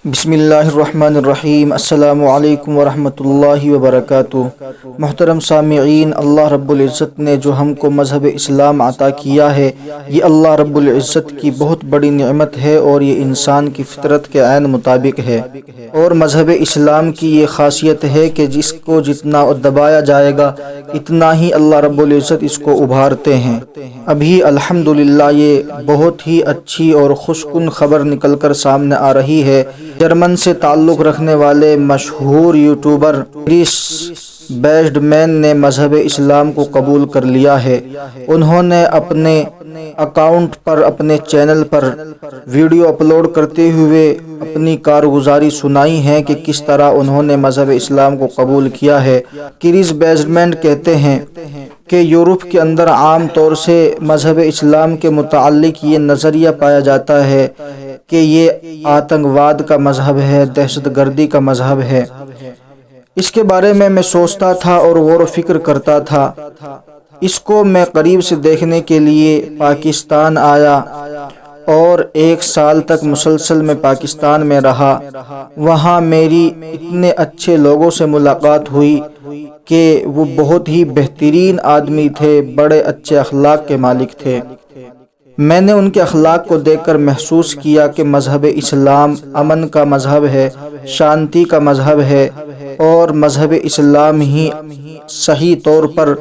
بسم اللہ الرحمن الرحیم۔ السلام علیکم ورحمۃ اللہ وبرکاتہ۔ محترم سامعین، اللہ رب العزت نے جو ہم کو مذہب اسلام عطا کیا ہے، یہ اللہ رب العزت کی بہت بڑی نعمت ہے اور یہ انسان کی فطرت کے عین مطابق ہے۔ اور مذہب اسلام کی یہ خاصیت ہے کہ جس کو جتنا دبایا جائے گا اتنا ہی اللہ رب العزت اس کو ابھارتے ہیں۔ ابھی الحمدللہ یہ بہت ہی اچھی اور خوشکن خبر نکل کر سامنے آ رہی ہے۔ جرمن سے تعلق رکھنے والے مشہور یوٹیوبر کرس بیسڈمین نے مذہب اسلام کو قبول کر لیا ہے۔ انہوں نے اپنے اکاؤنٹ پر، اپنے چینل پر ویڈیو اپلوڈ کرتے ہوئے اپنی کارگزاری سنائی ہے کہ کس طرح انہوں نے مذہب اسلام کو قبول کیا ہے۔ کرس بیسڈمین کہتے ہیں کہ یورپ کے اندر عام طور سے مذہب اسلام کے متعلق یہ نظریہ پایا جاتا ہے کہ یہ آتنکواد کا مذہب ہے، دہشت گردی کا مذہب ہے۔ اس کے بارے میں سوچتا تھا اور غور و فکر کرتا تھا۔ اس کو میں قریب سے دیکھنے کے لیے پاکستان آیا اور 1 سال تک مسلسل میں پاکستان میں رہا۔ وہاں میری اتنے اچھے لوگوں سے ملاقات ہوئی کہ وہ بہت ہی بہترین آدمی تھے، بڑے اچھے اخلاق کے مالک تھے۔ میں نے ان کے اخلاق کو دیکھ کر محسوس کیا کہ مذہب اسلام امن کا مذہب ہے، شانتی کا مذہب ہے، اور مذہب اسلام ہی صحیح طور پر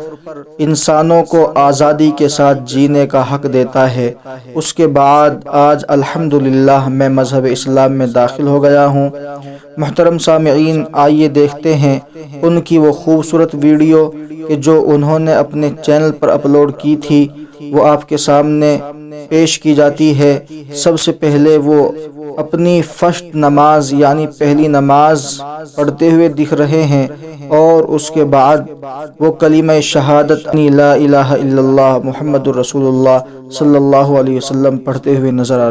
انسانوں کو آزادی کے ساتھ جینے کا حق دیتا ہے۔ اس کے بعد آج الحمدللہ میں مذہب اسلام میں داخل ہو گیا ہوں۔ محترم سامعین، آئیے دیکھتے ہیں ان کی وہ خوبصورت ویڈیو کہ جو انہوں نے اپنے چینل پر اپلوڈ کی تھی، وہ آپ کے سامنے پیش کی جاتی ہے۔ سب سے پہلے وہ اپنی فرسٹ نماز یعنی پہلی نماز پڑھتے ہوئے دکھ رہے ہیں، اور اس کے بعد وہ کلمہ شہادت لا الہ الا اللہ محمد الرسول اللہ صلی اللہ علیہ وسلم پڑھتے ہوئے نظر آ رہے ہیں۔